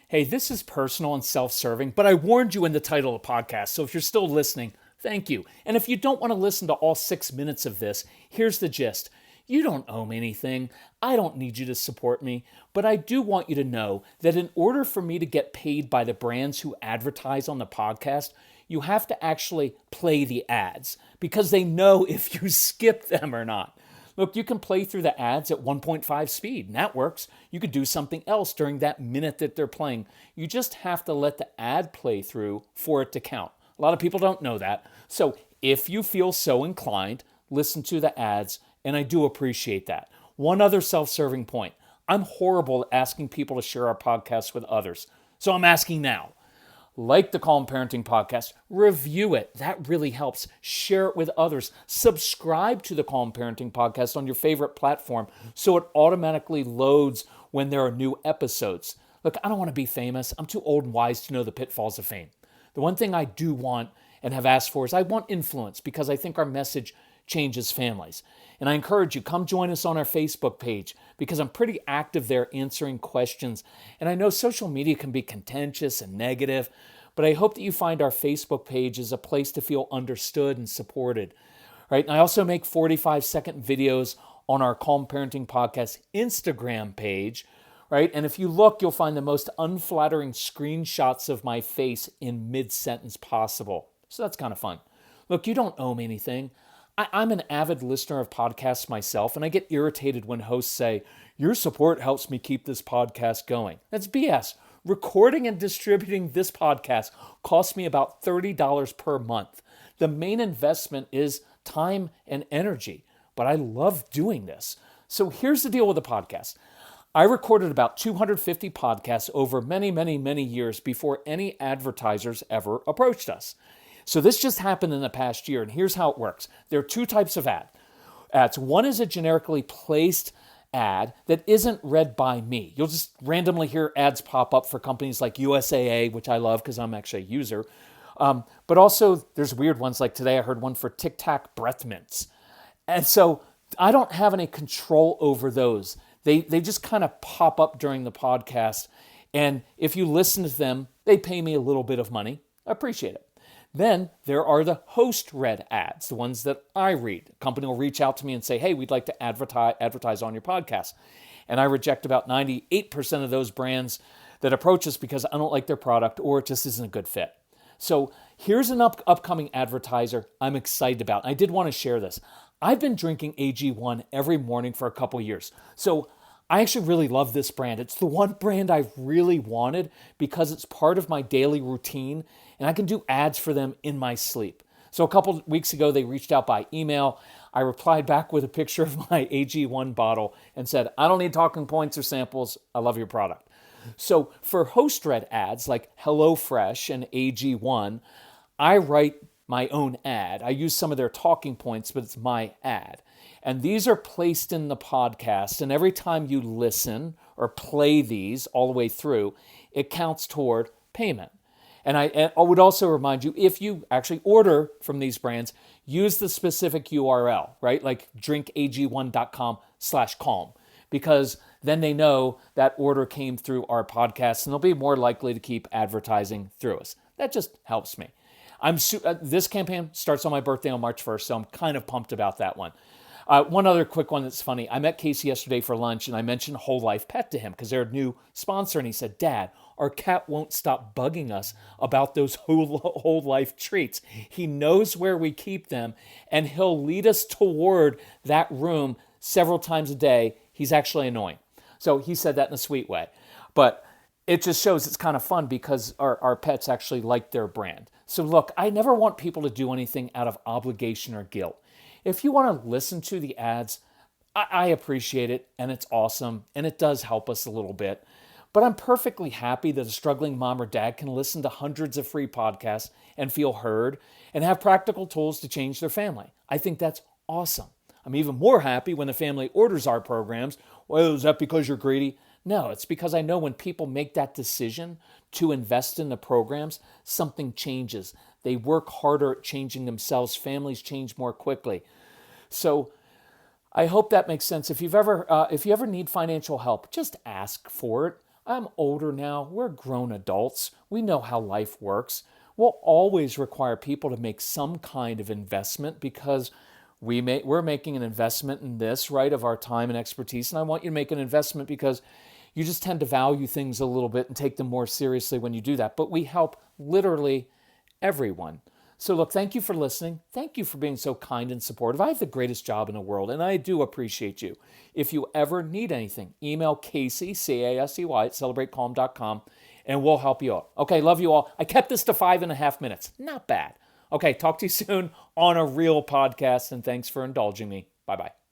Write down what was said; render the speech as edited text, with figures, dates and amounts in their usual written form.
Hey, this is personal and self-serving, but I warned you in the title of the podcast, so if you're still listening, thank you. And if you don't want to listen to all 6 minutes of this, here's the gist. You don't owe me anything. I don't need you to support me, but I do want you to know that in order for me to get paid by the brands who advertise on the podcast, you have to actually play the ads because they know if you skip them or not. Look, you can play through the ads at 1.5 speed, and that works. You could do something else during that minute that they're playing. You just have to let the ad play through for it to count. A lot of people don't know that. So if you feel so inclined, listen to the ads, and I do appreciate that. One other self-serving point. I'm horrible at asking people to share our podcast with others. So I'm asking now. Like the Calm Parenting Podcast, review it. That really helps. Share it with others. Subscribe to the Calm Parenting Podcast on your favorite platform so it automatically loads when there are new episodes. Look, I don't want to be famous. I'm too old and wise to know the pitfalls of fame. The one thing I do want and have asked for is I want influence because I think our message changes families. And I encourage you, come join us on our Facebook page because I'm pretty active there answering questions. And I know social media can be contentious and negative, but I hope that you find our Facebook page is a place to feel understood and supported. Right? And I also make 45-second videos on our Calm Parenting Podcast Instagram page. Right? And if you look, you'll find the most unflattering screenshots of my face in mid-sentence possible. So that's kind of fun. Look, you don't owe me anything. I'm an avid listener of podcasts myself, and I get irritated when hosts say, your support helps me keep this podcast going. That's BS. Recording and distributing this podcast costs me about $30 per month. The main investment is time and energy, but I love doing this. So here's the deal with the podcast. I recorded about 250 podcasts over many, many, many years before any advertisers ever approached us. So this just happened in the past year, and here's how it works. There are two types of ads. One is a generically placed ad that isn't read by me. You'll just randomly hear ads pop up for companies like USAA, which I love because I'm actually a user. But also there's weird ones like today I heard one for Tic Tac breath mints. And so I don't have any control over those. They just kind of pop up during the podcast. And if you listen to them, they pay me a little bit of money. I appreciate it. Then there are the host-read ads, the ones that I read. A company will reach out to me and say, hey, we'd like to advertise on your podcast. And I reject about 98% of those brands that approach us because I don't like their product or it just isn't a good fit. So here's an upcoming advertiser I'm excited about. I did want to share this. I've been drinking AG1 every morning for a couple years. So I actually really love this brand. It's the one brand I've really wanted because it's part of my daily routine and I can do ads for them in my sleep. So a couple weeks ago, they reached out by email. I replied back with a picture of my AG1 bottle and said, I don't need talking points or samples. I love your product. So for host-read ads like HelloFresh and AG1, I write my own ad. I use some of their talking points, but it's my ad. And these are placed in the podcast. And every time you listen or play these all the way through, it counts toward payment. And I would also remind you, if you actually order from these brands, use the specific URL, right? Like drinkag1.com/calm, because then they know that order came through our podcast and they'll be more likely to keep advertising through us. That just helps me. This campaign starts on my birthday on March 1st, so I'm kind of pumped about that one. One other quick one that's funny. I met Casey yesterday for lunch, and I mentioned Whole Life Pet to him because they're a new sponsor, and he said, Dad, our cat won't stop bugging us about those whole life treats. He knows where we keep them, and he'll lead us toward that room several times a day. He's actually annoying. So he said that in a sweet way. But it just shows it's kind of fun because our pets actually like their brand. So look, I never want people to do anything out of obligation or guilt. If you want to listen to the ads, I appreciate it, and it's awesome, and it does help us a little bit. But I'm perfectly happy that a struggling mom or dad can listen to hundreds of free podcasts and feel heard and have practical tools to change their family. I think that's awesome. I'm even more happy when the family orders our programs. Well, is that because you're greedy? No, it's because I know when people make that decision to invest in the programs, something changes. They work harder at changing themselves. Families change more quickly. So I hope that makes sense. If you ever need financial help, just ask for it. I'm older now. We're grown adults. We know how life works. We'll always require people to make some kind of investment because we're making an investment in this, right, of our time and expertise. And I want you to make an investment because you just tend to value things a little bit and take them more seriously when you do that. But we help literally everyone. So look, thank you for listening. Thank you for being so kind and supportive. I have the greatest job in the world, and I do appreciate you. If you ever need anything, email Casey, C-A-S-E-Y, at celebratecalm.com, and we'll help you out. Okay, love you all. I kept this to 5.5 minutes. Not bad. Okay, talk to you soon on a real podcast, and thanks for indulging me. Bye-bye.